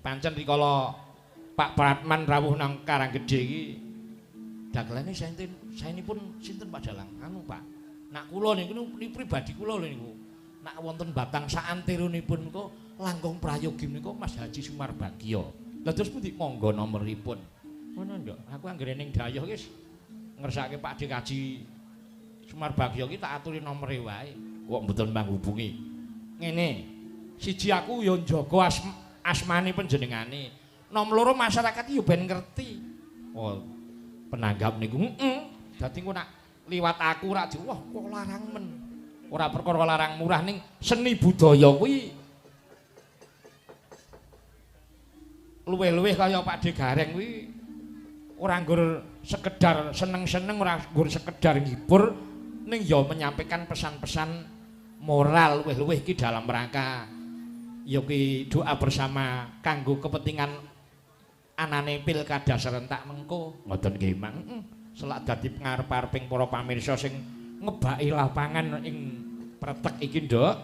Pancen rikala Pak Pratman rawuh nang Karanggedhe iki dagelane saenipun sinten Pak Dalang? Anu Pak. Nak kula niku pribadi kula lho niku. Nak wonten Batang saantironipun kok langkung prayogi menika Mas Haji Sumar Bagio. Lah terus pundi monggo nomoripun? Ngono nduk. Aku anggere ning Dayoh wis ngersake Pak Dik Haji Sumar Bagio ki tak aturi nomere wae. Kok mboten manghubungi. Ngene. Siji aku yo njaga asmane panjenengane. Nom loro masyarakat yo ben ngerti. Oh, penanggap niku dadi engko nak liwat aku ora di wah kok larang men. Ora perkara larang murah ning seni budaya kuwi luwih-luwih kaya Pak De Gareng kuwi ora nggur sekedar seneng-seneng ora nggur sekedar ngibur ning ya menyampaikan pesan-pesan moral luwih-luwih iki dalam rangka ya ki doa bersama kanggo kepentingan anane pilkada serentak mengko ngoten nggih Mang. Selak dadi pangarep-areping para pamirsa sing ngebaki lapangan ing Pretek iki nduk.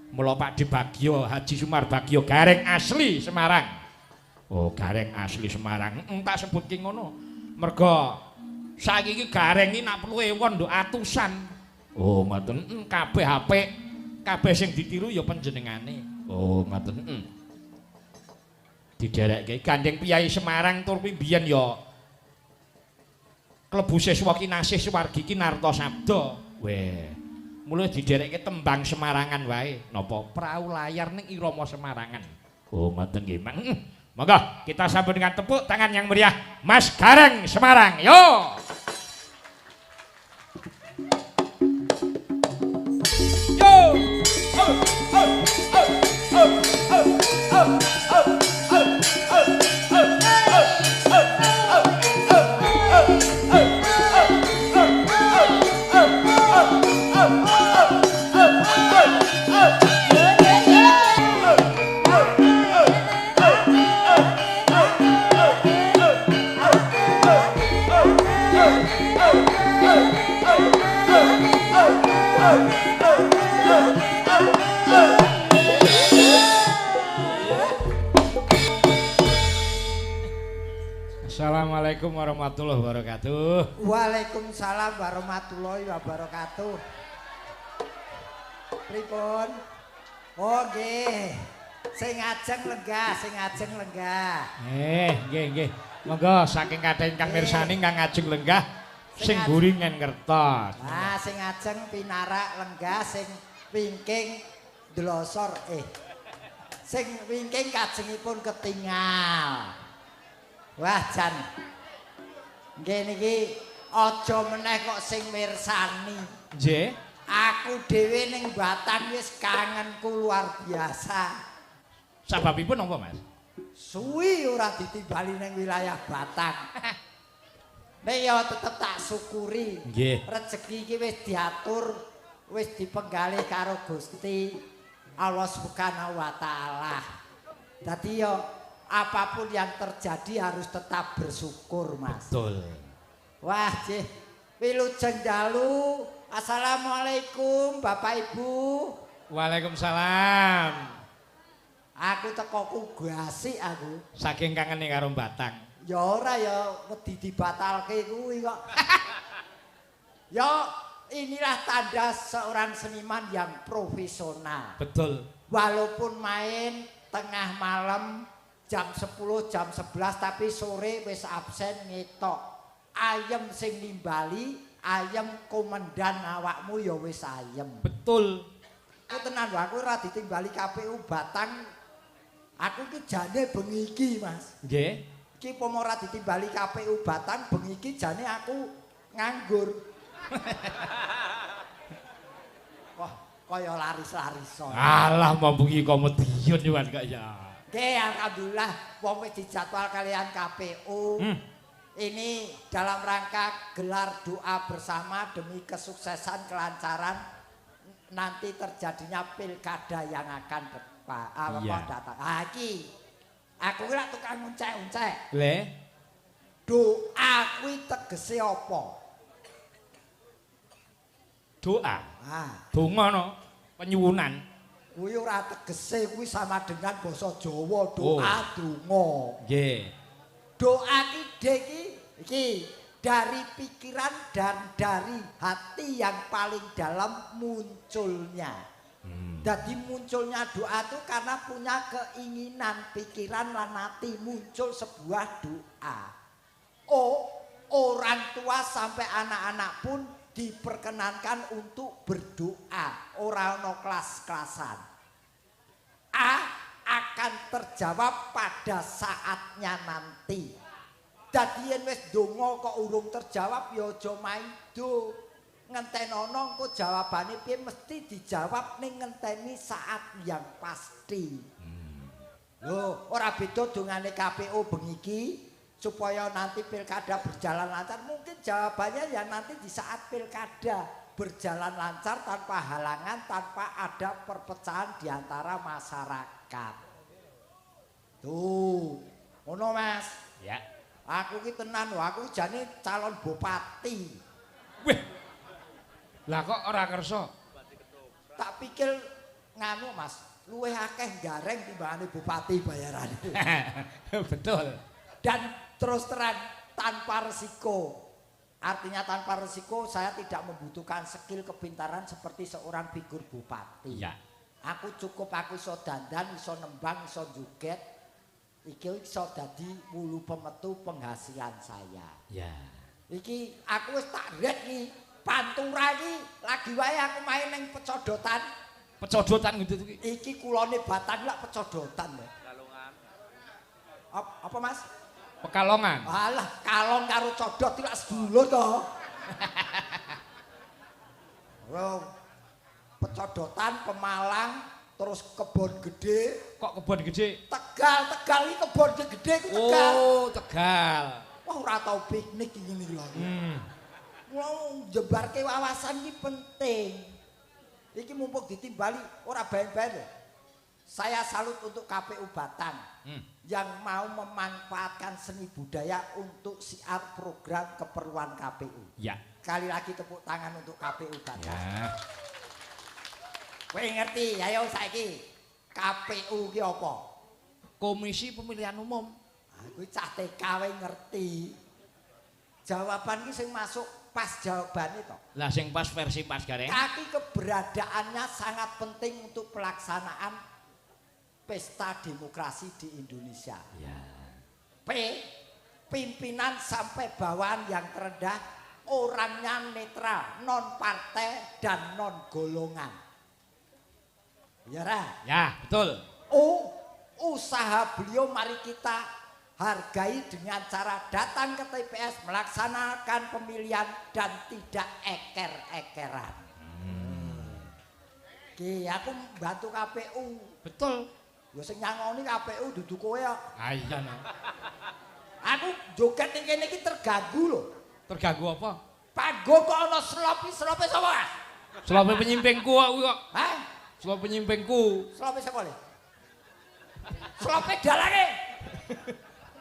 Mula Pak Di Bagio Haji Sumar Bagio Gareng asli Semarang. Oh, Gareng asli Semarang. Tak sebutke ngono. Merga saiki iki Gareng iki nak perlu ewon nduk atusan. Oh, ngoten. Kabeh apik. Kabeh sing ditiru ya panjenengane. Oh, ngoten. Diderekke Gandeng Piyai Semarang tur pimbiyen ya klebu siswa kinasih Suwargi Kinarto Sabda. Weh, mulai diderekke tembang Semarangan wae. Napa prau layar ning irama Semarangan. Oh, ngoten nggih, Mang. Monggo kita sambut dengan tepuk tangan yang meriah Mas Gareng Semarang. Yo. Yo. Assalamualaikum warahmatullahi wabarakatuh. Waalaikumsalam warahmatullahi wabarakatuh. Pripun? Oh nggih. Sing ajeng lenggah, sing ajeng lenggah. Nggih. Monggo saking kathah ingkang mirsani ingkang ajeng lenggah sing mburi ngertos. Nah, sing ajeng pinarak lenggah, sing wingking dlosor sing wingking kajengipun ketingal. Wah jan. Nggih niki aja meneh kok sing mirsani. Nggih. Aku dhewe ning Batang wis kangenku luar biasa. Sababipun napa, Mas? Suwi ora ditimbali ning wilayah Batang. Nek ya tetep tak syukuri. Nggih. Rezeki iki wis diatur, wis dipenggalih karo Gusti Allah Subhanahu wa taala. Dadi ya apapun yang terjadi harus tetap bersyukur, Mas. Betul. Wah, Jih. Wilujeng dalu. Assalamualaikum, Bapak Ibu. Waalaikumsalam. Aku teko Kugasi aku. Saking kangene karo Batang. Ya ora ya wedi dibatalke kuwi kok. Ya inilah tanda seorang seniman yang profesional. Betul. Walaupun main tengah malam jam 10, jam 11 tapi sore wis absen ngetok. Ayem sing nimbali, ayem komandan awakmu ya wis ayem. Betul. Ku tenan wae aku ora ditimbali KPU Batang. Aku ki jane bengi iki, Mas. Nggih. Iki pomo ora ditimbali KPU Batang bengi iki jane aku nganggur. Wah, kaya laris-larisan. Alah mambengi komedian yo kok ya. Nggih, alhamdulillah wong wis dijadwal kalian KPU. Ini dalam rangka gelar doa bersama demi kesuksesan kelancaran nanti terjadinya pilkada yang akan datang. Ah iki aku kira tukang uncek-uncek. Le. Doa kuwi tegese apa? Doa. Ah, Donga no penyuwunan. Kuwi ora tegese kuwi sama dengan basa Jawa doa donga. Nggih. Doa iki dari pikiran dan dari hati yang paling dalam munculnya. Jadi munculnya doa itu karena punya keinginan, pikiran lan hati muncul sebuah doa. Orang tua sampai anak-anak pun diperkenankan untuk berdoa. Ora ono kelas-kelasan. Akan terjawab pada saatnya nanti. Dadi yen wis donga kok urung terjawab ya aja maido. Ngentenono engko jawabane piye mesti dijawab ning ngenteni saat yang pasti. Loh, ora beda dongane KPU bengi iki supaya nanti pilkada berjalan lancar. Mungkin jawabannya ya nanti di saat pilkada berjalan lancar tanpa halangan, tanpa ada perpecahan di antara masyarakat. Tuh, ngono Mas. Ya. Aku ki tenan lho, aku jane calon bupati. Wih. Lah kok ora kersa? Tak pikir nganu Mas, luwih akeh gareng timbangane bupati bayarane. Betul. Dan terus terang tanpa resiko. Artinya tanpa resiko saya tidak membutuhkan skill kepintaran seperti seorang figur bupati. Ya. Aku iso dandan, iso nembang, iso joget. Iki iso dadi mulu pemetu penghasilan saya. Ya. Iki aku wis tak ret iki. Pantura iki lagi wae aku main ning pecodotan. Pecodotan gitu iki. Iki kulone Batang lak pecodotan. Kalongan. Apa Mas? Pekalongan. Alah, kalong karo codot iki lak sedulur to. Wong pecodotan Pemalang terus Kebon Gede. Kok Kebon Gede? Tegal iki Kebon Gede ku Tegal. Oh, Tegal. Wah ora tau piknik iki ngene lho. Mau jebarke wawasan ini penting. Iki mumpung ditimbali ora bae-bae. Saya salut untuk KPU Batang yang mau memanfaatkan seni budaya untuk siar program keperluan KPU. Ya. Sekali lagi tepuk tangan untuk KPU Batang. Ya. Kowe ngerti, ayo saiki KPU ki apa? Komisi Pemilihan Umum. Kuwi cah TK kowe ngerti. Jawaban ki sing masuk pas jawabane to. Lah sing pas versi pas gareng. Tapi keberadaannya sangat penting untuk pelaksanaan pesta demokrasi di Indonesia. Ya. Pimpinan sampai bawahan yang terendah orangnya netral, non partai dan non golongan. Ya Ra? Ya, betul. Usaha beliau mari kita hargai dengan cara datang ke TPS, melaksanakan pemilihan dan tidak eker-ekeran. Oke, aku bantu KPU. Betul. Ya sing nyangoni KPU dudu kowe kok. Ah iya no. Aku joget ning kene iki terganggu lho. Terganggu apa? Panggung kok ana slope sapa? Slope penyimpingku kok. Hah? Slope penyimpingku. Slope sapa le? Slope dalange.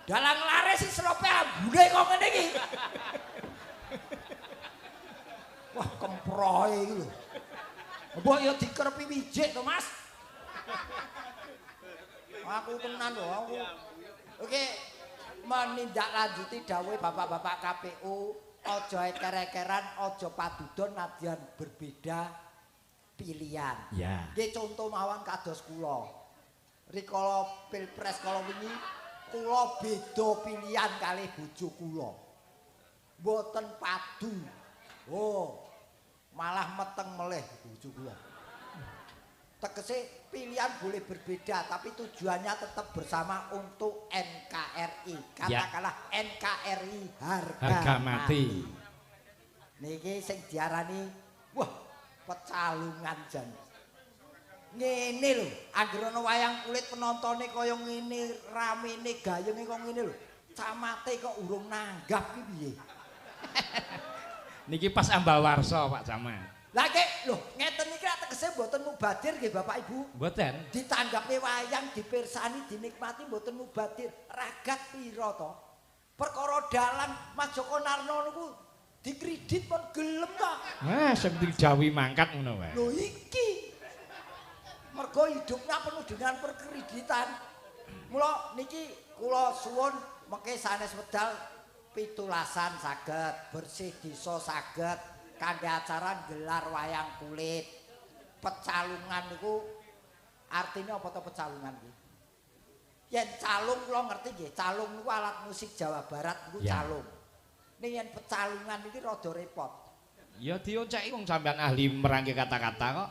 Dalang laris sih slope ambune kok ngene iki. Wah, kemprohe iki lho. Mbok ya dikerepi wijik to, Mas. Aku tenan lho, aku. Oke, menindaklanjuti dawuh Bapak-bapak KPU, aja eker-ekeran, aja padudon nadyan berbeda pilihan. Ya. Nggih contoh mawon kados kula. Rikala Pilpres kala wingi kula beda pilihan kalih bojo kula. Mboten padu. Oh, malah meteng meleh bojo kula. Tegese pilihan boleh berbeda tapi tujuannya tetap bersama untuk NKRI. Katakanlah NKRI harga mati. Niki sing diarani wah pecalungan jan. Ngene lho, anggere ana wayang kulit penontone kaya ngene, ramene gayenge kok ngene lho. Camate kok urung nanggap ki piye? Niki pas ambal warsa Pak Camat. Lah kek lho, ngeten iki tegese mboten mubadir nggih Bapak Ibu. Mboten. Ditanggapi wayang, dipirsani, dinikmati mboten mubadir. Ragat pira to? Perkara dalan Mas Joko Narno niku dikredit pun gelem to. Sing dijawi mangkat ngono wae. Lho iki Mergo hidupnya penuh dengan perkreditan. Mula niki kula suwun mengke sanes wedal pitulasan saged, bersih desa saged, kangge acara gelar wayang kulit. Pecalungan niku artinya apa to pecalungan iki? Yen calung kula ngerti nggih, calung niku alat musik Jawa Barat niku calung. Ning yen pecalungan iki rada repot. Ya dionceki wong sampean ahli merangke kata-kata kok.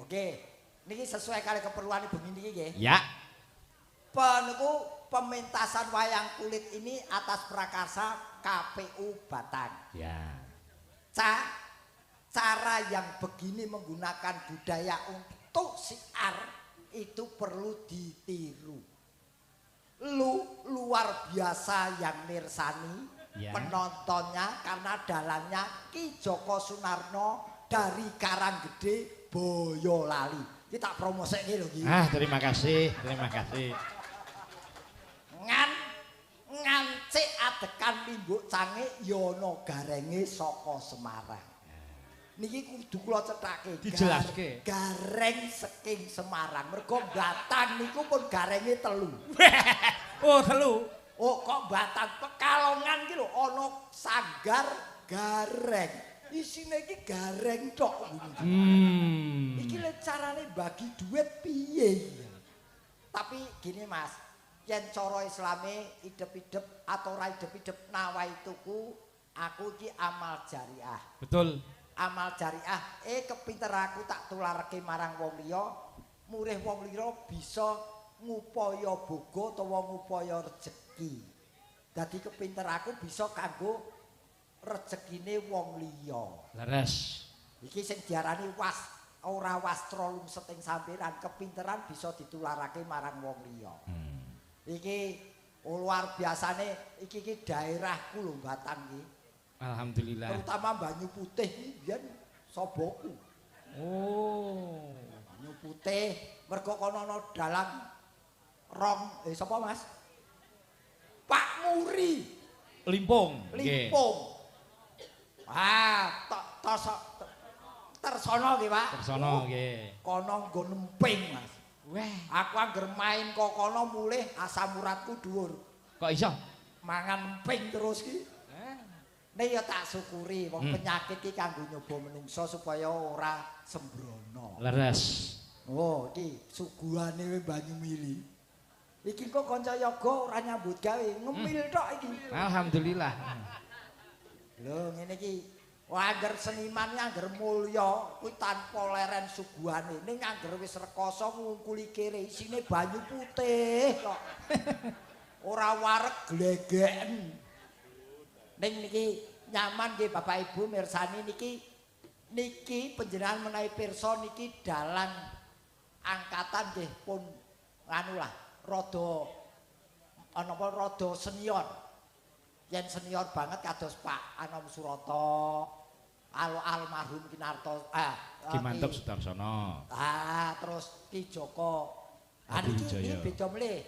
Oke, niki sesuai kali keperluan bengi niki nggih. Ya. Peniku pementasan wayang kulit ini atas prakarsa KPU Batang. Ya. Cara yang begini menggunakan budaya untuk siar itu perlu ditiru. Luar biasa yang mirsani. Ya. Penontonnya karena dalangnya Ki Joko Sunarno dari Karanggede Boyolali. Kita promosike lho iki. Terima kasih, terima kasih. Ngancik adekan limbuk cange yono garenge saka Semarang. Niki kudu kula cethake. Dijelaske. Gareng saking Semarang. Mergo Batang niku pun garenge 3. Oh, 3. Oh kok Batang Pekalongan ki lho ana Sanggar Gareng. Isine iki gareng tok. Iki lek carane bagi duit piye? Tapi gini Mas, yen cara Islame idep-idep atau ora idep-idep nawai tuku, aku iki amal jariah. Betul. Amal jariah, kepinter aku tak tularke marang wong liya, murih wong liya bisa ngupaya boga utawa ngupaya rejeki. Dadi kepinter aku bisa kanggo rezekine wong liya. Leres. Iki sing diarani ora wastra lumset ing samperan, kepinteran bisa ditularake marang wong liya. Iki luar biasane iki daerahku lho Batang iki. Alhamdulillah. Terutama Banyu Putih iki biyen soboku. Oh. Banyu Putih mergo kono ana dalang sapa Mas? Pak Muri. Limpung. Limpung. Tersono nggih, Pak. Tersono nggih. Kono nggo nemping, Mas. Weh, Aku angger main kok kono mulih asam uratku dhuwur. kok iso? Mangan emping terus ki. Nek ya tak syukuri wong penyakit iki kanggo nyoba menungso supaya ora sembrono. Leres. Oh, iki suguhane Banyu Mili. Iki kok kanca yoga ora nyambut gawe, ngemil tok iki. Alhamdulillah. Lho ngene iki angger seniman angger mulya kuwi tanpa leren suguhane. Ning angger wis rekoso ngungkuli kere isine banyu putih kok. Ora wareg glegeken. Ning niki nyaman nggih Bapak Ibu mirsani niki panjenengan menawi pirsa niki dalang angkatan nggih pun anu lah rada senior. Yen senior banget kados Pak Anom Surata, almarhum Kinarto Ki Mantep Sudarsono. Terus Ki Joko. Niki beda mlih.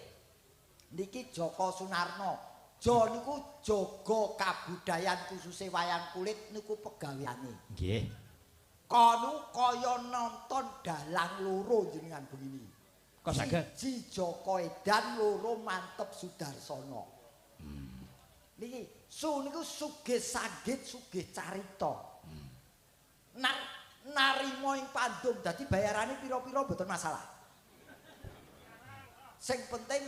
Niki Joko Sunarno. Niku jaga kabudayan khususé wayang kulit niku pegaweane. Nggih. Kono kaya nonton dalang loro jenengan begini. Kok saged? Siji Joko Edan, loro Mantep Sudarsono. Niki niku sugih sanggit, sugih carita. Narima ing pandum dadi bayarane pira-pira mboten masalah. Sing penting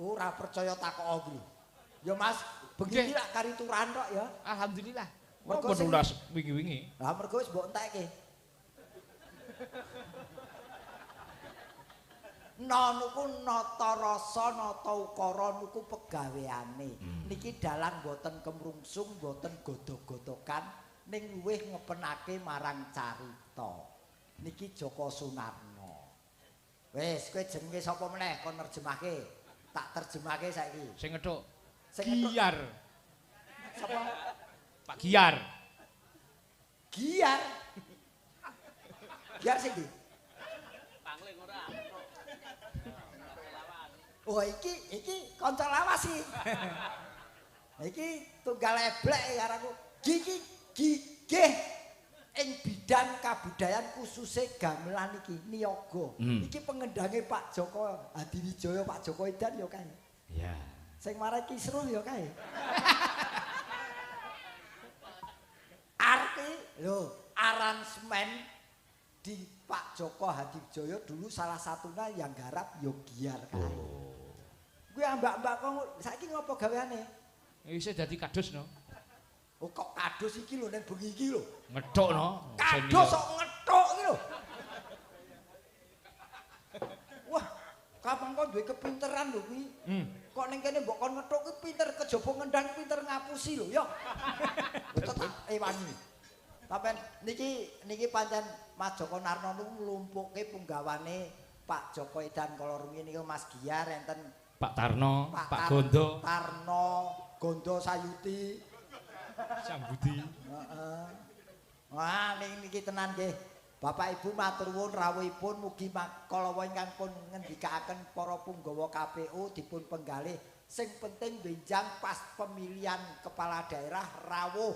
ora percaya takok iki. Ya Mas, begini lak kari turan tok ya. Alhamdulillah. Mergo sing nulas wingi-wingi. Lah mergo wis mbok entekke. Niku nata rasa, nata ukara niku pegaweane. Niki dalang boten kemrungsung, boten godhog-godhogan, ning luwih ngepenake marang carita. Niki Joko Sunarno. Wis, kowe jenenge sapa meneh kon nerjemahke? Tak terjemahke saiki. Sing ngethuk. Giar. Sapa? Pak Giar. Giar. Giar sing ndi? Pangling ora. Oh iki kanca lawas iki. Iki tunggal eblek karo aku. Gigih. ing bidang kabudayan khususnya gamelan iki niaga. Iki pengendange Pak Joko Hadiwijaya, Pak Joko Edan ya kae. Ya. Sing marai Kisruh ya kae. Arti lho, aransemen di Pak Joko Hadiwijaya dulu salah satunya yang garap yo Giar kae. Kuwi mbak-mbak kok saiki ngopo gaweane? Isih dadi kadus no. Oh kok kadus iki lho ning bengi iki lho. Ngethuk no. Kadus kok ngethuk iki lho. Wah, kapan kok duwe kepinteran lho kuwi. Kok ning kene mbok kon ngethuk kuwi pinter kejaba ngendang pinter ngapusi lho ya. Tetep ewani. Sampeyan niki pancen Mas Joko Narno niku nglumpukke punggawane Pak Joko Edan kala rumiyin niku Mas Giar enten Pak Tarno, Pak Gondo, Tarno, Gondo Sayuti. Sambudi. Heeh. Wah, niki tenan nggih. Bapak Ibu matur nuwun rawuhipun mugi kalawa ingkang pun ngendikaken para punggawa KPU dipun penggalih. Sing penting benjang pas pemilihan kepala daerah rawuh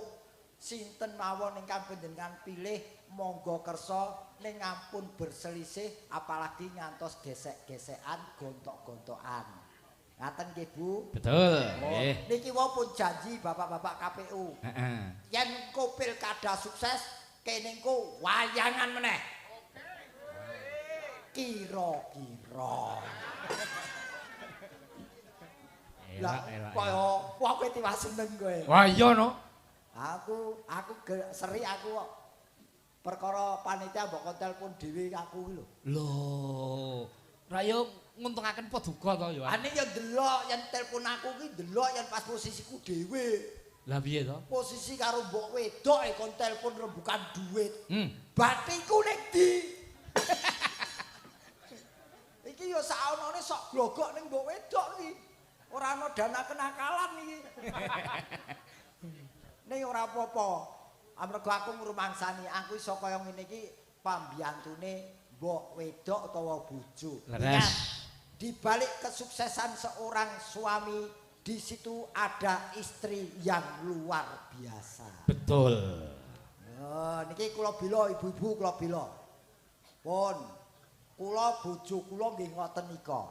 sinten mawon ingkang panjenengan pilih monggo kersa ning ampun berselisih apalagi ngantos gesek-gesekan gontok-gontokan. Ngaten nggih Bu. Betul, nggih. Niki wae pun janji Bapak-bapak KPU. Heeh. Yen engko pilkada sukses, kene engko wayangan meneh. Kira-kira. Lah, kaya wah kowe tiwas seneng kowe. Wah iya no. Aku seri aku kok. Perkara panitia mbok kon telepon dhewe aku iki lho. Loh. Ra yo nguntungaken paduka to ya. Ane ya delok yen telepon aku ki delok yen pas posisiku dhewe. Lah piye to? Posisi karo mbok wedok kon telepon rembukan duit. Batiku ning ndi? Iki ya saonone sok glogok ning mbok wedok iki. Ora ana dana kenakalan iki. Ning ora apa-apa. Amarga aku ngrumangsani aku iso kaya ngene iki pambiyantune mbok wedok utawa bojo. Leres. Di balik kesuksesan seorang suami di situ ada istri yang luar biasa. Betul. Oh, niki kula bela ibu-ibu kula bela. Pun kula bojo kula nggih ngoten nika.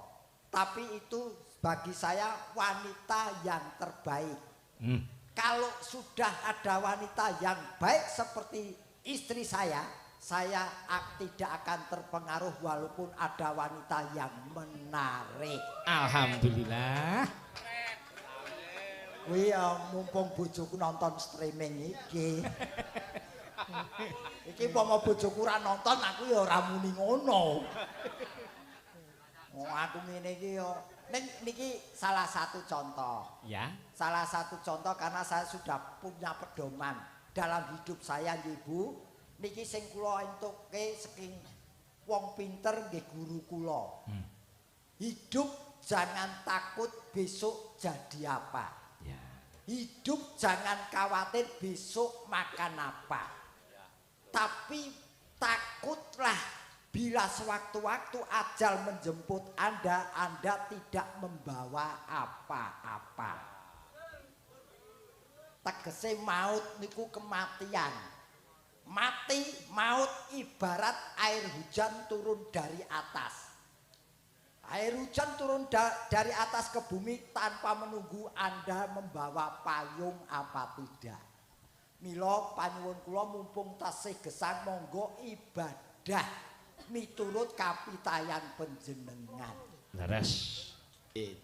Tapi itu bagi saya wanita yang terbaik. Kalau sudah ada wanita yang baik seperti istri saya tidak akan terpengaruh walaupun ada wanita yang menarik. Alhamdulillah. Kuwi mumpung bojoku nonton streaming iki. Iki pomo bojoku ora nonton aku ya ora muni ngono. Oh aku ngene iki yo niki salah satu contoh. Ya. Salah satu contoh karena saya sudah punya pedoman dalam hidup saya nggih Bu. Niki sing kula entuke saking wong pinter nggih guru kula. Hidup jangan takut besok jadi apa. Ya. Hidup jangan khawatir besok makan apa. Tapi takutlah bila sewaktu-waktu ajal menjemput Anda tidak membawa apa-apa. Tegese maut niku kematian. Mati, maut ibarat air hujan turun dari atas. Air hujan turun dari atas ke bumi tanpa menunggu Anda membawa payung apa tidak. Mila panyuwun kula mumpung tasih gesang monggo ibadah miturut kapitayan panjenengan. Leres.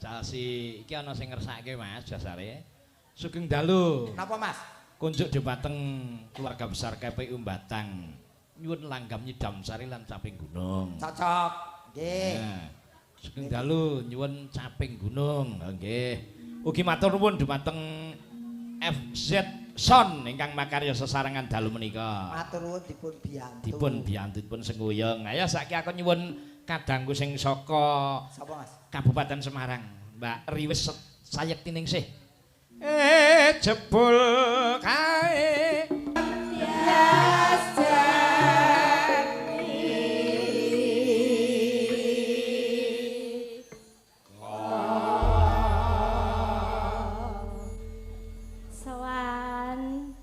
Casi iki ana sing ngersake Mas jasare. Sugeng dalu. Napa Mas? Kunjuk dhumateng keluarga besar KPU Batang. Nyuwun langgam nyidam sari lan caping gunung. Cocok. Nggih. Nah, sugeng dalu nyuwun caping gunung. Nggih. Ugi matur nuwun dhumateng FZ Son ingkang makarya sesarengan dalu menika. Matur nuwun dipun biyantu. Dipun biyantu dipun sengguyung. Ayo saiki aku nyuwun kadangku sing saka Sapa Mas? Kabupaten Semarang, Mbak Riwis Sayektiningsih. Jebul kae Tias jati sowan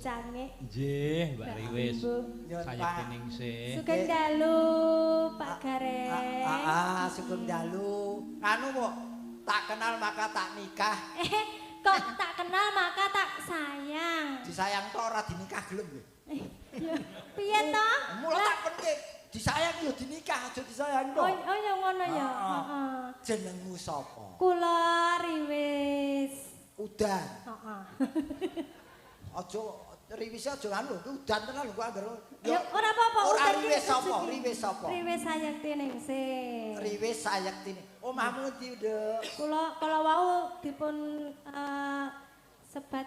Cangik. Nggih, Mbak Riwis. Sayekti ningsih. Sugeng dalu Pak Gareng. Sugeng dalu. Anu kok tak kenal maka tak nikah. Kok tak kenal maka tak sayang. Disayang tok ora dinikah gelem nggih. Piye to? Mula tak penting. Disayang yo dinikah aja disayang tok. Oh ya ngono ya. Heeh. Jenengmu sapa? Kula Riwis. Udan. Heeh. Aja Riwis aja anu, udan tenan lho kok anggere. Ya ora apa-apa. Ora udan Riwis iki sapa? rezeki. Riwis sapa? Riwis Sayekti Ningsih. Riwis Sayektine. Omahmu ndi, Nduk? Kula wau dipun sebat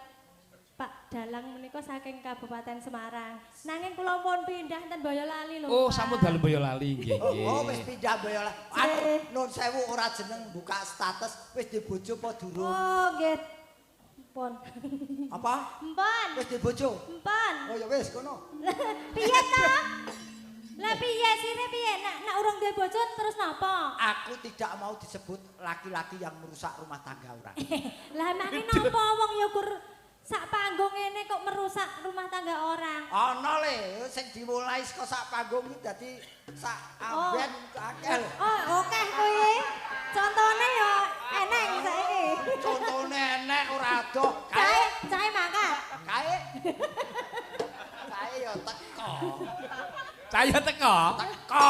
Pak Dalang menika saking Kabupaten Semarang. Nanging kula pun pindah ten Boyolali lho. Oh, Pak. sampun dalem Boyolali nggih. Oh, wis pindah Boyolali. Aku nun sewu ora jeneng buka status wis di bojo apa durung? Oh, nggih. Pun. Apa? Mpun. Wis di bojo? Mpun. Oh ya wis kono. Piye to? Lah piye sire piye? Nek urung duwe bojo terus napa? Aku tidak mau disebut laki-laki yang merusak rumah tangga orang. Lah mangke napa wong ya gur sak panggung ngene kok merusak rumah tangga orang? Ana le sing dimulai saka sak panggung iki dadi sak amben akeh. Oh, akeh kuwi. Contone ya eneng saiki. Contone enek ora adoh. Cahe mangkat. Kae. Kae yo teko. Saya teko. Teko.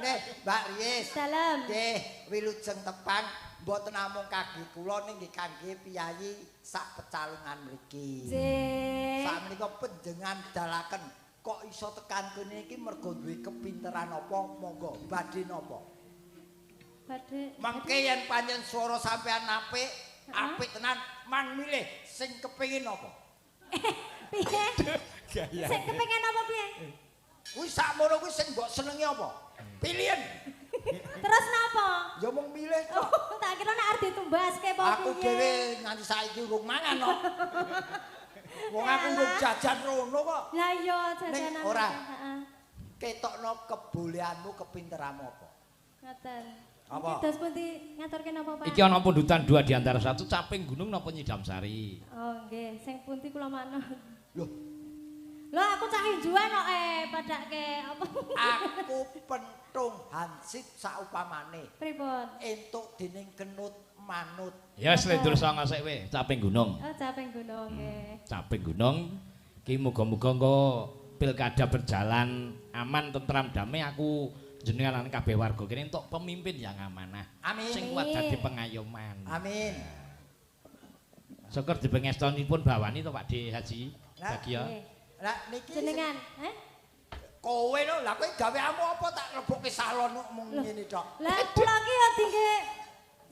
Nih, Mbak Riwis. Dalem. Nggih, wilujeng tepang mboten namung kangge kula ning nggih kangge piyayi sak pecalungan mriki. Nggih. Sakmenika panjenengan dalaken kok iso tekan kene iki mergo duwe kepinteran apa monggo badhe napa? Badhe. Mangke yen panjen swara sampean apik, apik tenan man milih sing kepengin apa? Piye? Sing kepengin apa piye? Kuwi sakmono kuwi sing mbok senengi apa? Pilihan. Terus napa? Ya mung milih tok. Oh, tak kira nek arep ditumbaske apa piye? Aku dhewe nganti saiki urung mangan kok. Wong aku urung jajan rono kok. Lah iya jajanan. Ning ora. Heeh. Ketokno kebolehanmu kepinteranmu apa? Ngoten. Apa? Terus pundi ngaturke napa, Pak? Iki ana pundutan dua di antara satu Caping Gunung napa Nyidam Sari. Oh, nggih, sing pundi kula manut. Loh, Lah aku cah hinjuan kok padake apa? aku pentung hansip saupamane Pripun? entuk dening kenut manut. Ya slendur sanga sik we, Caping Gunung. Oh, Caping Gunung nggih. Caping Gunung ki muga-muga engko pilkada berjalan aman tentram damai aku jenengan kabeh warga kene entuk pemimpin yang amanah. Amin. Sing kuat dadi pengayoman. Amin. Syukur dipengestonipun bawani to Pak D Haji. Lah, Bagya. Lah niki Jenengan, kowe lho, lah kowe gaweamu apa tak lebokke salon kok mung ngene tok. Lah kula ki ya dingge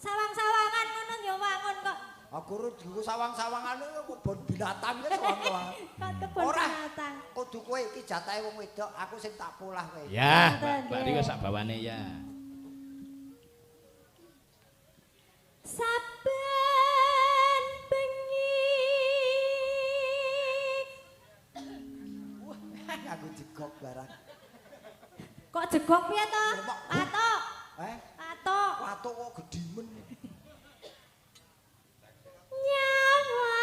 sawang-sawangan ngono ya wangun kok. Aku ora dienggo sawang-sawangan kebon binatang ya sawang. Kok kebon Ora. binatang. Kudu kowe iki jatahe wong wedok, aku sing tak polah kowe. Ya, Ngoten, Mbak nggih. Riwis sak bawane ya. Saben bengi. Wah, aku jegok barang. Kok jegok piye to? Patok. Patok. Patok kok gedimen. Nyawa.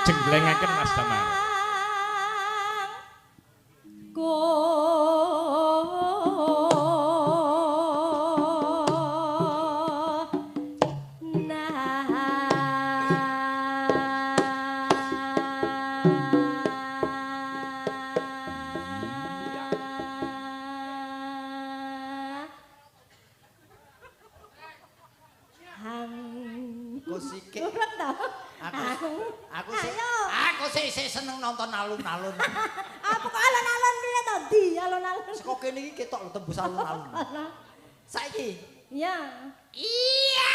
Jenglengaken Mas Damar. Kusike. Urut to? Aku sih seneng nonton alun-alun. Apa kok alon-alon piye to? Di alon-alon. Saka kene iki ketok lho tembus alun-alun. Saiki. Iya. Iya.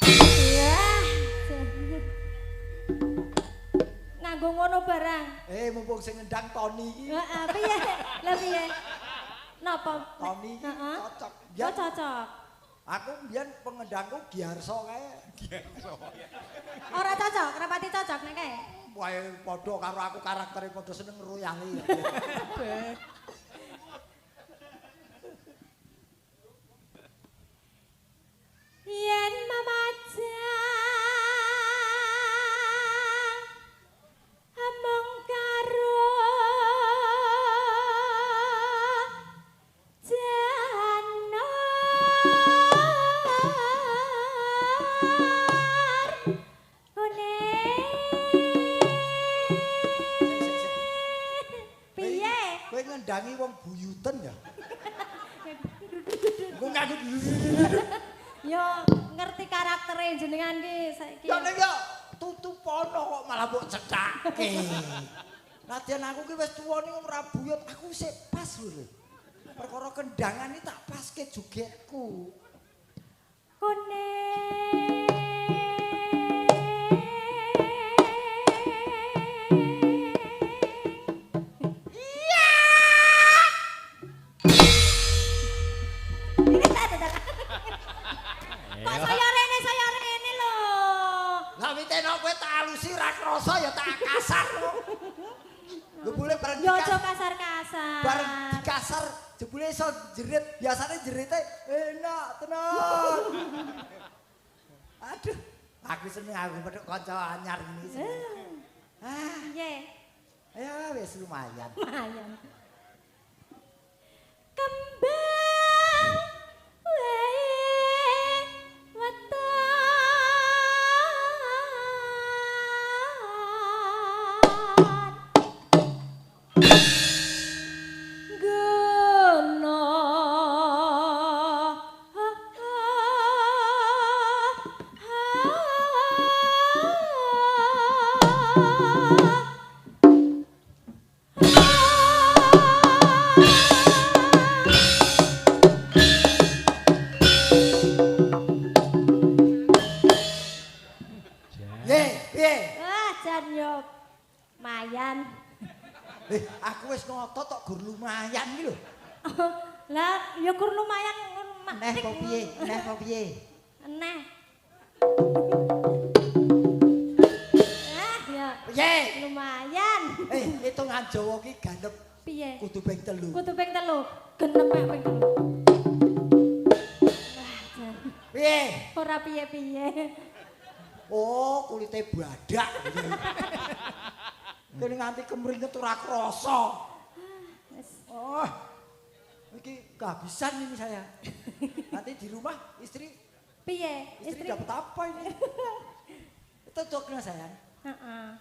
Iya. Nganggo ngono barang. Mumpung sing ngendang Tony iki. Heeh, piye? Lah piye? Napa? Tony iki Heeh. cocok. Oh, Biyen cocok. aku mbiyen pengendangku Giarso kae. Ora cocok, rapati cocok nek kae. Wae padha karo aku karaktere padha seneng royali. yen mamajang among karo Kowe ngendangi wong buyuten ya. Kowe ngaku. Yo ngerti karaktere jenengan ki saiki. Ya ning yo tutupono kok malah mbok cethake. Nadyan aku ki wis tuwa ning ora buyut, aku sik pas lho. Perkara kendangan iki tak paske jogetku. Kone saya rene lho. Lah miteno kowe tak alusi ra krasa ya tak kasar lho. Lho boleh bareng Yo aja kasar-kasar. bareng dikasar jebule iso jerit. Biasane jerite enak tenan. Aduh, aku seneng aku pedhok kanca anyar ini seneng. Nggih. Ya wis lumayan. Lumayan. Kembang wae wetan gono jan yo mayan. Aku wis ngotot tok gur lumayan iki lho. Lah ya gur lumayan Neh kok piye? Neh kok piye? Neh. Ya. Piye? Lumayan. Hitungan Jawa ki gandep Piye? kudu ping 3. Kudu ping 3. Genep mek ping 3. Piye? Ora piye-piye. Oh, kulite badak. Kene nganti kemringet ora krasa. Oh. Iki kehabisan ini saya. Nanti di rumah istri Piye? istri dapat apa ini? Itu dokternya sayang. Heeh.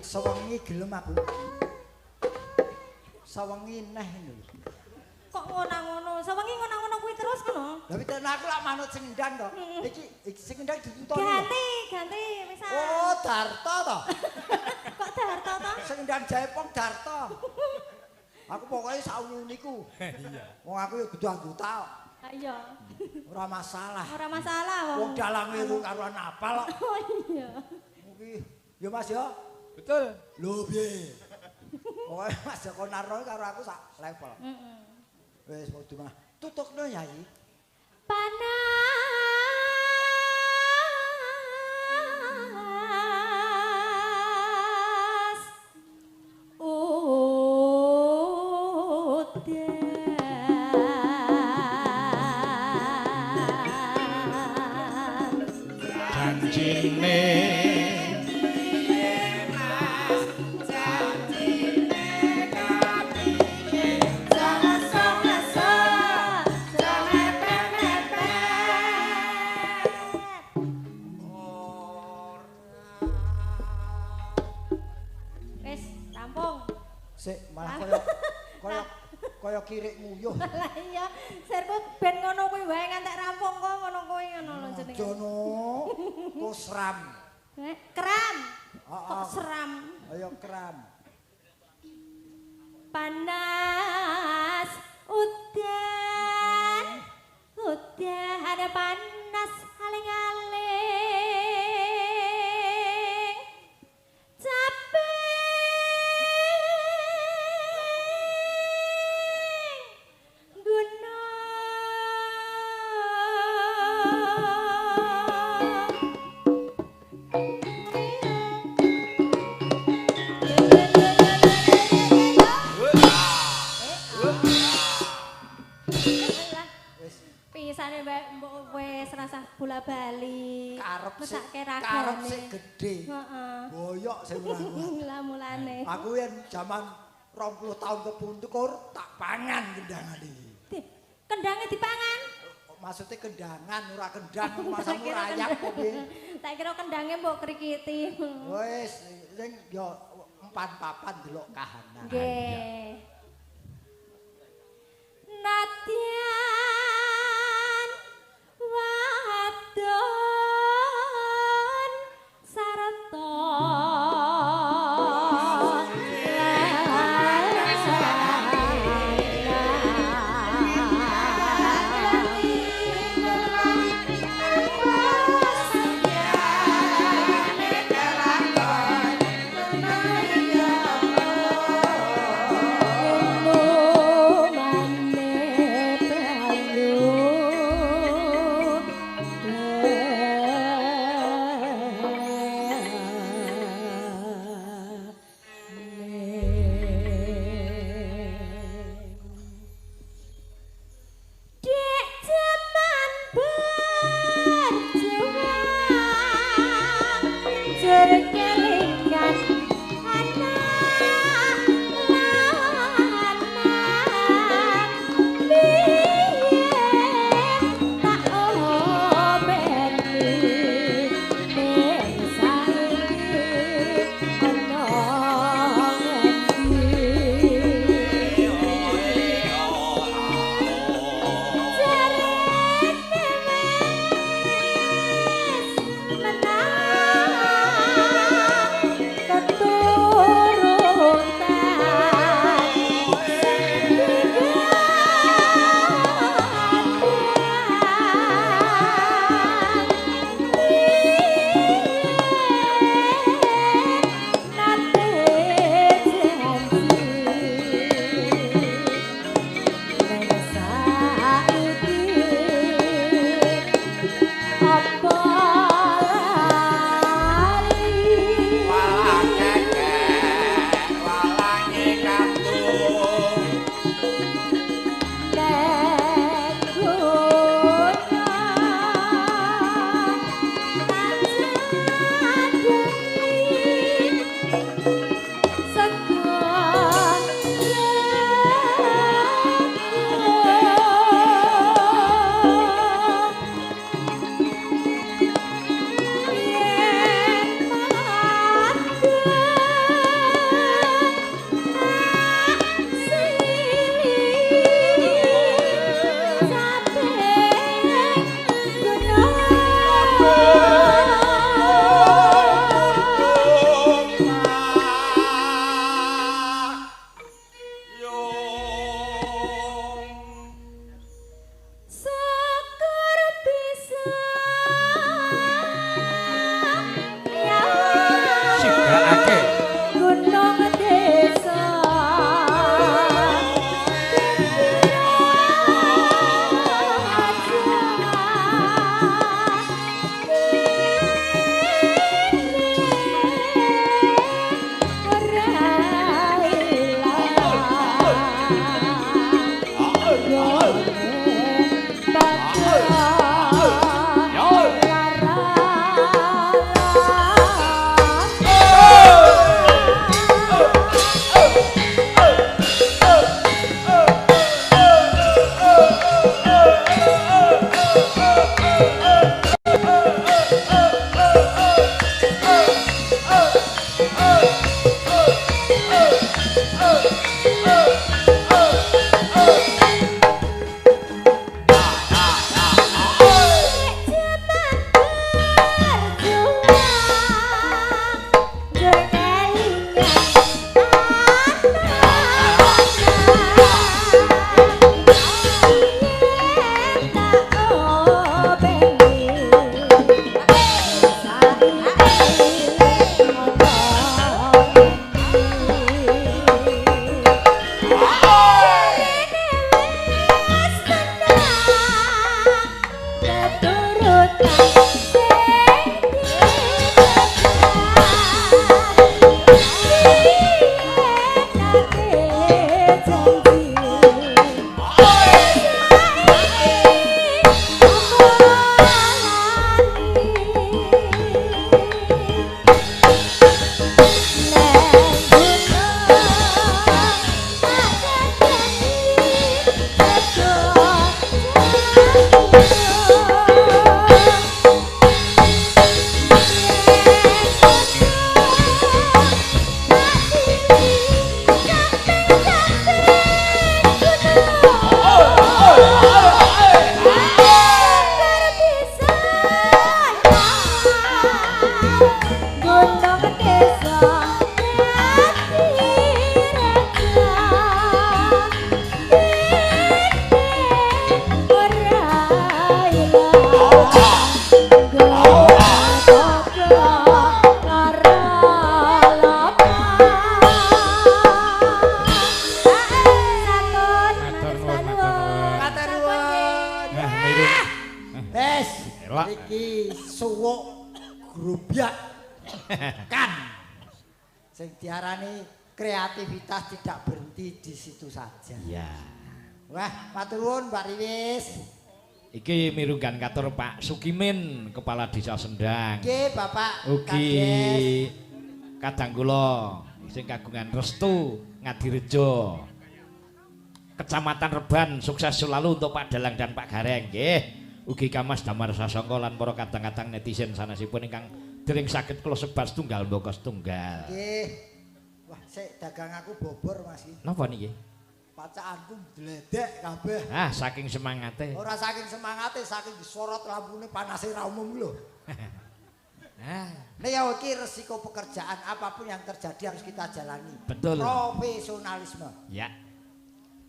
Sewengi gelem aku. Sewengi neh lho. Kok ngono-ngono? Sewengi ngono-ngono kuwi terus ngono. Lah piye aku lak manut sing ndang to. Iki sing ndang ditutoni. Ganti misal. Oh, Darto to. Kok Darto to? Sing ndang Jaipong Darto. Aku pokoknya sauni niku. Iya. Wong aku ya kudu anggota. Iya. Ora masalah. Ora masalah Wong dalange lu karuan apal kok. Oh iya. Iki ya Mas ya. Betul. Lho piye? Pokoke Mas Joko Narno karo aku sak level. Heeh. Wis padha mah. Tutukno Yai. Panas. Janjine Sik malah koyo kaya kirik nguyuh. Lah iya, sirku ben ngono kuwi wae ngantek rampung kok ngono kuwi ngono lho jenenge. Jono, kok seram. Kram. Kok seram? Ayo kram. Panas udan panas aling-aling capek pisane mbok wis rasah bola-bali. Karep mesake karep ragane. sik gedhe. Heeh. Boyok sing ora kuat. Lah mulane. Aku yen jaman 20 tahun kepungkur tak pangan kendangan iki. Kendange dipangan. Maksudnya kendangan ora kendang masamu rayap kok piye. Tak kira kendange mbok krikiti. Wis sing yo empan-papan delok kahanan. Nggih. Nadyan wadon sarta Iki suwuk grobyak kan. Sing diarani kreativitas tidak berhenti di situ saja. Iya. Wah, matur nuwun Mbak Riwis. Iki mirunggan katur Pak Sukimin, Kepala Desa Sendang. Nggih, Bapak Ugi Kades. kadang kula sing kagungan restu Ngadirejo. Kecamatan Reban sukses selalu untuk Pak Dalang dan Pak Gareng nggih. Ugi Kamas Damar Sasongko lan para kadang-kadang netizen sanesipun ingkang dereng saged kula sebar setunggal mbaka setunggal. Nggih. Wah, sik dagang aku bobor Mas iki. Napa niki? Pacaanku dledek kabeh. Ah, saking semangate. Ora saking semangate, saking disorot lampune panase ra umum lho. Ah, Nah ya iki resiko pekerjaan apapun yang terjadi harus kita jalani. betul. Profesionalisme. Ya.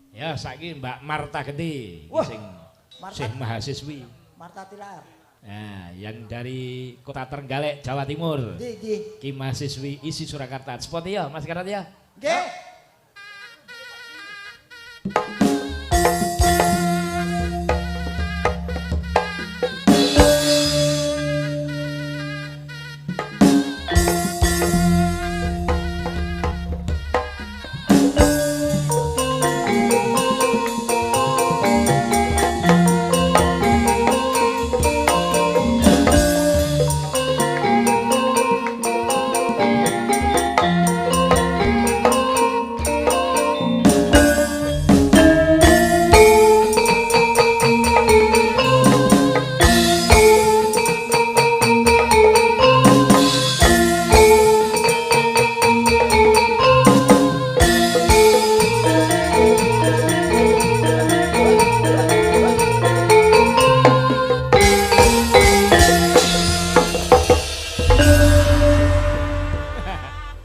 Ya, saiki Mbak Marta Genti Wah, sing Marta. sing mahasiswi. Marta Tilar. Nah, yang dari Kota Trenggalek, Jawa Timur. Nggih. Ki mahasiswi isi Surakarta. Spot ya, Mas Karat ya. Nggih.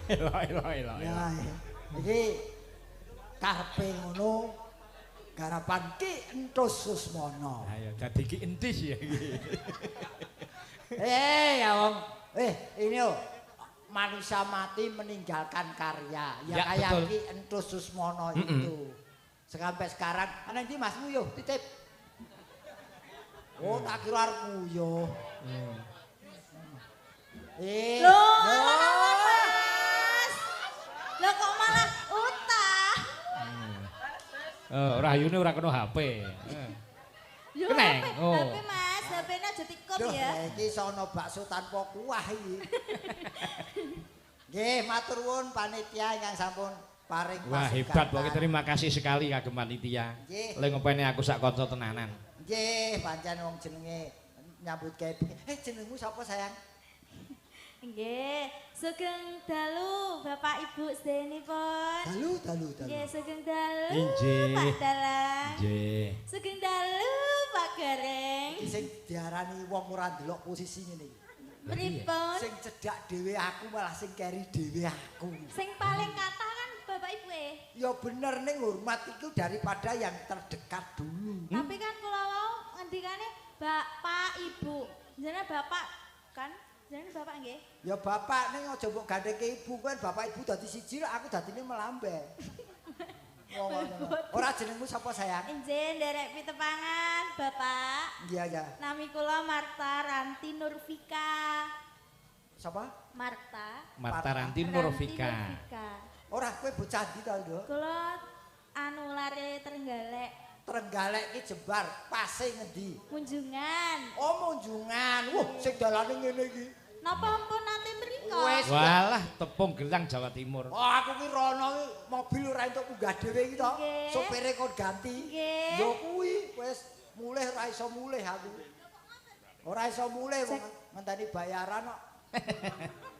Elo. Ya, iki karepe ngono garapan Ki Entus Susmono. Ayo dadi ki entis ya iki. Ya wong. Ini oh, manusia mati meninggalkan karya. Ya, Ya, kayak betul. Ki Entus Susmono itu. Sampai sekarang, ana ndi Mas Nguyuh titip. Oh, tak kira arep nguyuh. Lah kok malah utah? Rahyune ora kena HP. Yo Keneng, HP, oh. HP Mas, HP-ne aja tikum Duh, ya. iki sono bakso tanpa kuah iki. Nggih, matur nuwun panitia yang sampun paring Wah, hebat pokoknya terima kasih sekali kagem panitia. Nggih. Lha ngopeni aku sak kanca tenanan. Nggih, pancen wong jenenge nyambut gawe. Jenengmu sapa sayang? Nggih, sugeng dalu Bapak Ibu sedenipun. Dalu. Nggih, sugeng dalu Injih. Pak Dalang. Nggih. Sugeng dalu Pak Gareng. Iki sing diarani wong ora ndelok posisi ngene iki. Pripun? Sing cedhak dhewe aku malah sing keri dhewe aku. Sing paling kathah kan Bapak Ibu Ya bener ning hormat itu daripada yang terdekat dulu. Tapi kan kula wau ngendikane Bapak Ibu. Jenenge Bapak kan? Jenenge Bapak nggih. Ya bapak ning aja mbok gandheke ibu kan bapak ibu dadi siji lho aku dadine melambe. Ora jenengmu sapa sayang? Injen nderek pitepangan Bapak. Iya. Nami kula Marta Ranti Nurfika. Sapa? Marta Ranti Nurfika. Ora kowe bocah ndi to, Nduk? Kula anu lare Trenggalek. Trenggalek ki Jembar, pase ngendi? Kunjungan. Oh, Munjungan. Wah, sing dalane ngene iki. Napa ampun nate mriko? Wes. Walah, tepung gelang Jawa Timur. Oh, aku ki rono ki mobil ora entuk munggah dhewe iki to. Nggih. Sopire kon ganti. Nggih. Yo kuwi wis mulih ora iso mulih aku. Ora iso mulih wong ngenteni bayaran kok.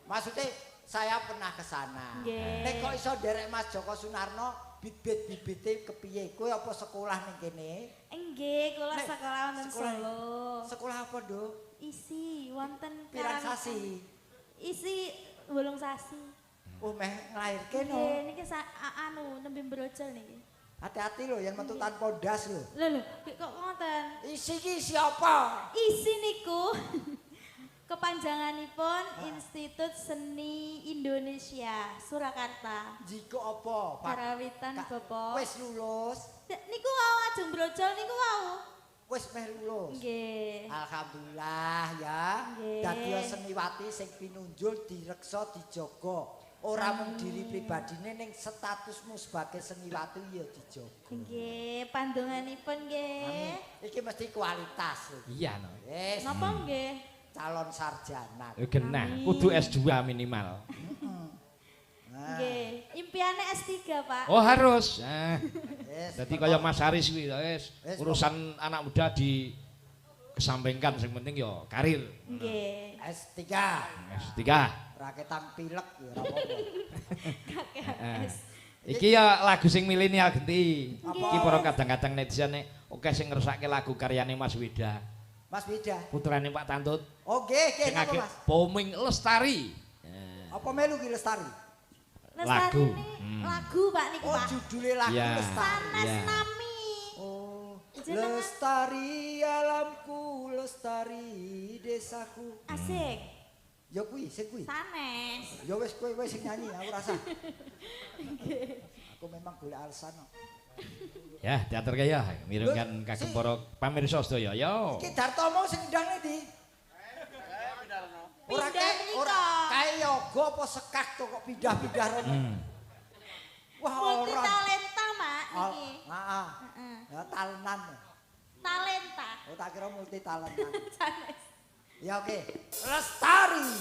Maksudnya saya pernah ke sana. Nggih. Nek kok iso derek Mas Joko Sunarno bibit-bibite kepiye? Kowe apa sekolah ning kene? Nggih, kula Nek, sekolah wonten sekolah- Solo. Sekolah apa, Nduk? Isi wonten Pirang Karang- sasi? Isi 8 sasi. Oh, meh nglairke no. Nggih, niki anu nembe brojol niki. Hati-hati lho yen metu tanpa ndas lho. Lho, kok ngoten? Isi ki siapa? Isi niku kepanjanganipun Institut Seni Indonesia Surakarta. Jiko apa? Karawitan Bapak. Wis lulus. Niku wau ajeng brojol niku wau. wis meh lulus. Nggih. Alhamdulillah ya. Nggih. Dadi seniwati sing pinunjul direksa dijaga. Ora mung diri pribadine ning statusmu sebagai seniwati ya dijaga. Nggih, pandonganipun nggih. Iki mesti kualitas. Iya no. Wis Napa nggih? calon sarjana. Genah, kudu S2 minimal. Nggih, impiane S3, Pak. Oh harus. Wis. Jadi kaya Mas Haris kuwi wis Wis, urusan anak muda di kesampingkan sing penting ya karir. Nggih. S3. S3. Raketan pilek ya ora apa-apa. Iki ya lagu sing milenial genti. Apa? Iki para kadang-kadang netizen oke sing ngersake lagu karyane Mas Wida. Mas Wida. Putrane Pak Tantut. Oh nggih, nggih Sing napa ake Mas? Poming Lestari. Apa melu ki Lestari? Lestari Lagu. ini lagu Pak niku, Oh Pak. judule lagu Iya. Lestari. Sanes Iya. nami. Oh, Jenengan- lestari alamku, lestari desaku. Asik. Ya kuwi, sing kuwi. Sanes. Ya wis kowe sing nyanyi, aku rasa. Aku memang golek alasan. Kok. Ya, teater kaya mirengkan kagem para pamirsa sedaya yo. Iki Dartomo sing ndang ndi? Ora Pindah kae, nika. ora kae yoga apa sekak to kok pindah-pindah rono. Wah, Multi ora. talenta, Mak, Oh, niki. heeh. Heeh. Ya talenan. Talenta. Oh tak kira multi talentan. Sanes. Ya oke. Lestari.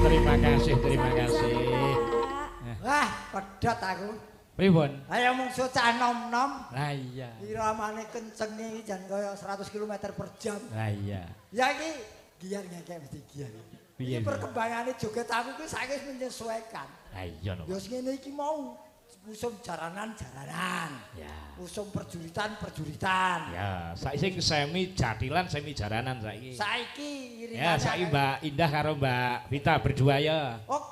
Terima kasih, terima kasih. Wah, pedhot aku. Pripun? Ayo mungsu cah nom-nom. Lah iya. Iramane kenceng iki jan kaya 100 km per jam. Lah iya. Ya iki giar ngekek mesti giar. Piye, Iki piye? perkembangannya joget aku kuwi saiki wis menyesuaikan. Lah iya no. Ya ngene iki mau usum jaranan-jaranan. Ya. Usum perjuritan-perjuritan. Ya, saiki sing semi jatilan semi jaranan saiki. Saiki Ya, iringane saiki akeh. Mbak Indah karo Mbak Vita berdua ya. Oh,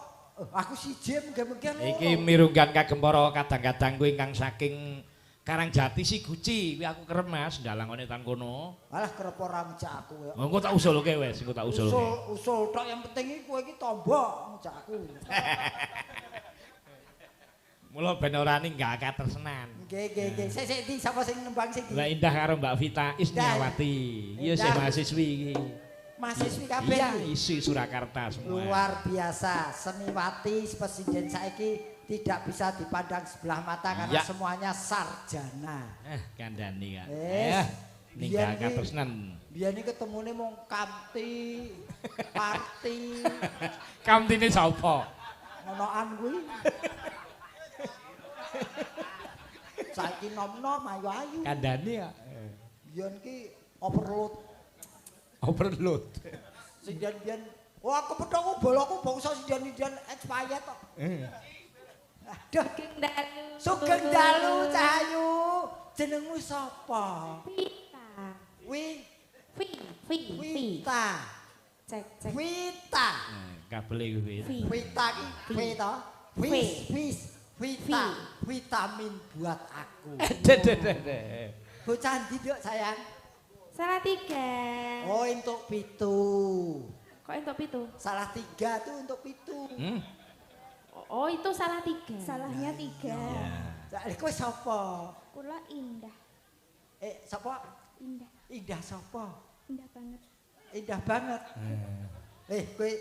aku siji mungkin-mungkin Iki mirunggan kagem para kadang-kadang kuwi ingkang saking Karangjati si Guci, kuwi aku kerem Mas, ndalangane tan kono. Alah kerep ora ngejak aku ya. Engko tak usulke wis, engko tak usulke. Usul tok yang penting iki kowe iki tombok ngejak aku. Mula ben ora ninggake tersenan. Nggih. Sik di sapa sing nembang sing Mbak di? Indah karo Mbak Vita Isniawati. Iya sing Indah. mahasiswi iki. Mahasiswi kabeh. Iya, iki. isi Surakarta semua. Luar biasa, seniwati presiden saiki tidak bisa dipandang sebelah mata karena Ya. semuanya sarjana. Kandhani kan. Wis. Ninggake Biyen iki- tersenan. Biyen iki ketemune mung kamti, party, Kamtine sapa? ngonoan kuwi. Saiki nom-nom ayu-ayu. Kandhani ya. Biyen ki overload. Overload. Sinden biyen, wah kepethukku boloku bangsa sinden-sinden expired kok. Aduh, Sugeng dalu. Sugeng dalu Cahayu. Jenengmu sapa? Vita. Wi Vi. Wita. Cek. Wita. Kabele kuwi. Vi. Wita ki V to. Wis. Wita. Vitamin buat aku. Bocah ndi, Duk, sayang? Salah 3. Oh, untuk pitu. Kok entuk pitu? Salah 3 tuh untuk pitu. Oh, itu salah 3. Salahnya 3. Kowe sapa? Kula indah. Sapa? Indah. Indah sapa? Indah banget. Indah banget. Kowe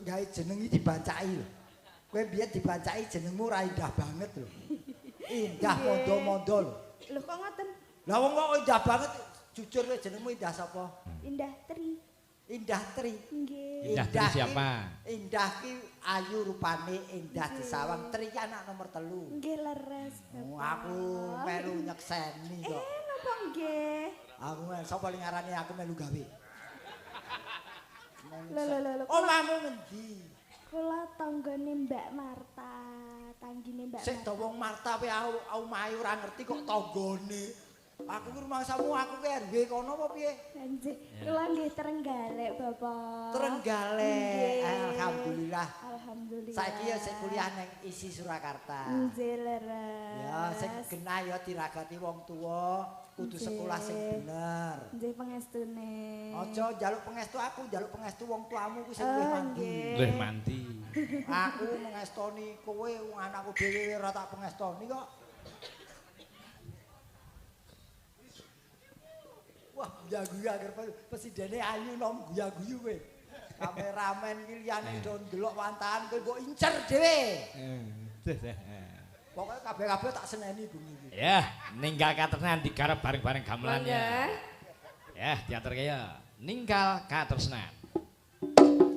gawe jeneng iki dibacai lho. Kowe biyen dibacai jenengmu ra indah banget lho. Indah mondo-mondo lho. Loh kok ngoten? Lah wong kok indah banget jujur kowe jenengmu Indah sapa? Indah Tri. Indah Tri. Nggih. Indah Tri siapa? Indah ki ayu rupane Indah disawang. Tri ki anak nomor 3. Nggih leres. Aku melu nyekseni kok. napa nggih? Aku sapa ling ngarani aku melu gawe. Lho. Omahmu ngendi? Kula tanggane Mbak Marta, tanggine Mbak Sik Marta. wong Marta kowe omahe ora ngerti kok tanggane. Aku ki rumangsamu aku ki RW kono apa piye? Nggih, kula nggih Trenggalek, Bapak. Trenggalek. Nggih. Alhamdulillah. Alhamdulillah. Saiki ya sik kuliah ning isi Surakarta. Nggih, leres. Ya sing genah ya diragati wong tuwa, kudu sekolah sing bener. Nggih pangestune. Aja njaluk pangestu aku, njaluk pangestu wong tuamu kuwi sing luwih mandi. Lih mandi. Aku mengestoni kowe wong anakku dhewe ora tak pengestoni kok. Wah, guyu-guyu agar presidene ayu nom guyu-guyu kowe. Kameramen ki liyane do ndelok wantahan kowe mbok incer dhewe. Pokoknya kabeh-kabeh tak seneni bengi iki. Ya, ninggal katresnan digarap bareng-bareng gamelannya. Ya, teater kaya ninggal katresnan. Thank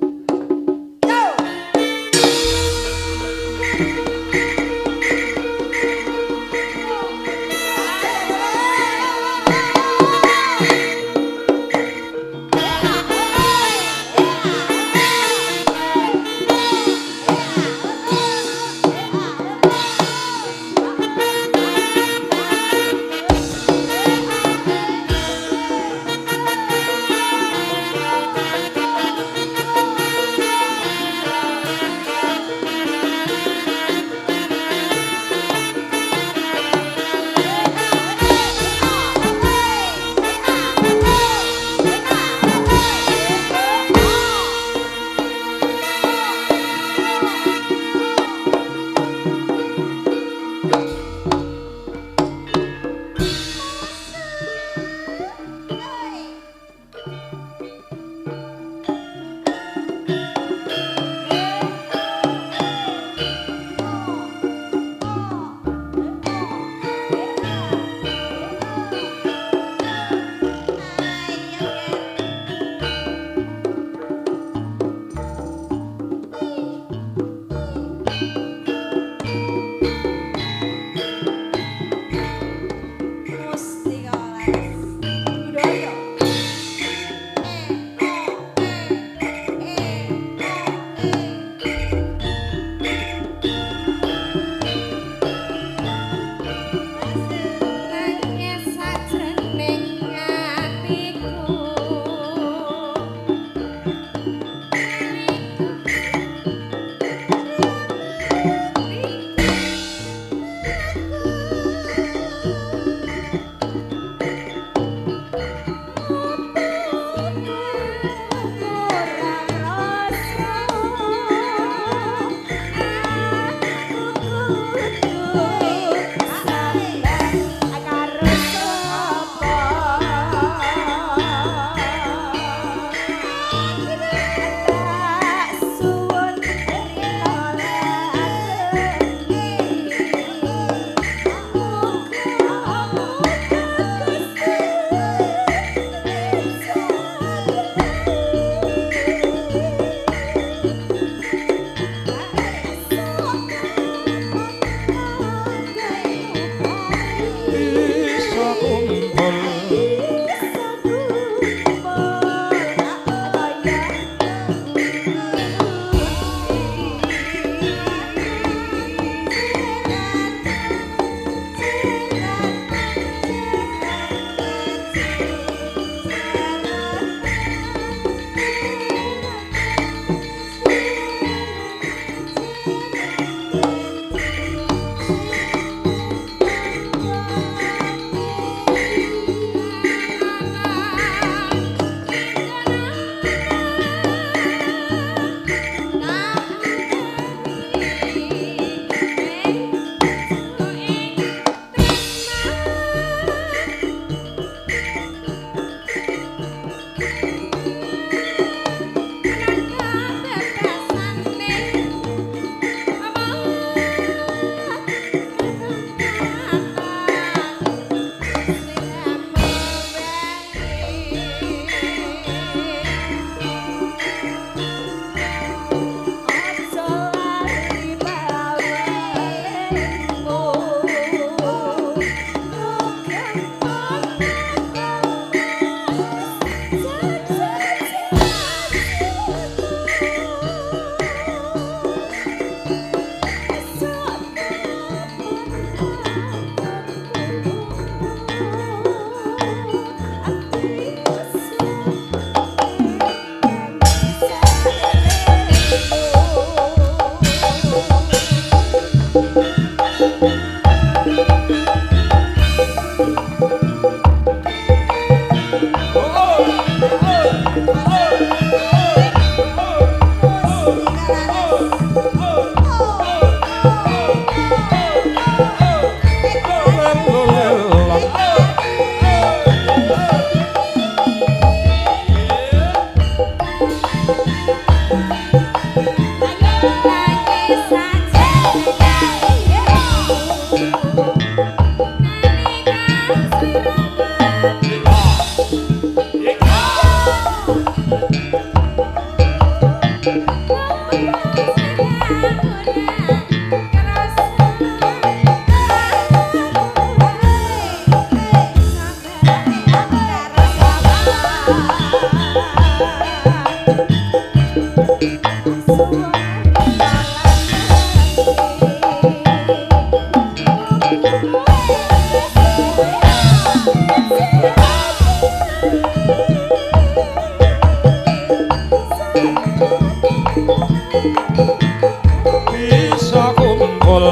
bisa kumpul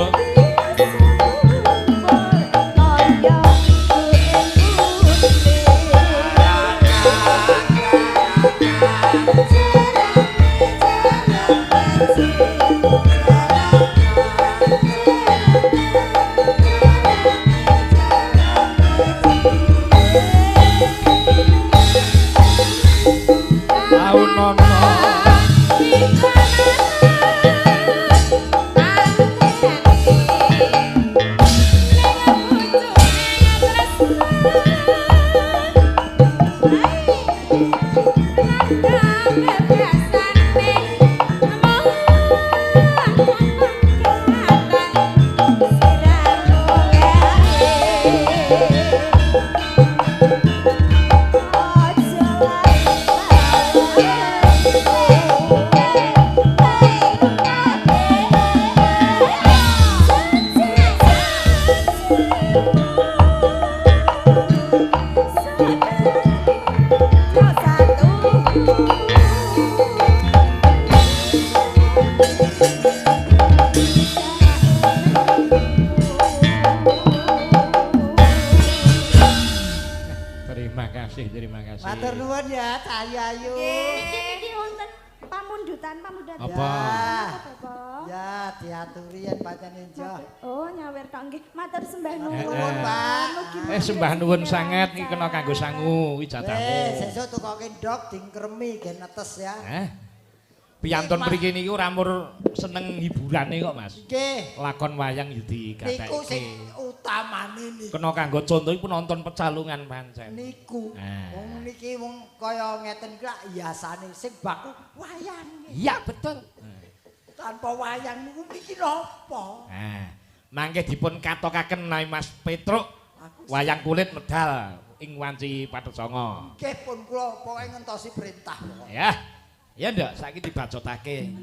taun nono terima kasih. Matur nuwun ya, Cah Ayu. Iki wonten pamundutan. Apa? Bapak. Ya, diaturi yen pancen enjoh. Oh, nyawer tok nggih. Matur sembah nuwun. Nuwun, Pak. Sembah nuwun sanget iki kena kanggo sangu wijatamu. Sesuk tukoke ndok dingkremi gen netes ya. Piyantun mriki niki ora mur seneng hiburane kok, Mas. Nggih. Lakon wayang yo Niku sing digatheke. utamane niku. Kena kanggo contoh penonton pecalungan pancen. Niku. Ah. Wong niki wong kaya ngeten iki lak hiasane sing baku wayang. Iya, betul. Tanpa wayang niku niki napa? Mangke dipun katokaken Nai Mas Petruk wayang kulit medal ing wanci Pathusanga. Nggih pun kula pokoke ngentosi perintah. Ya. Ya ndak saiki dibacotake.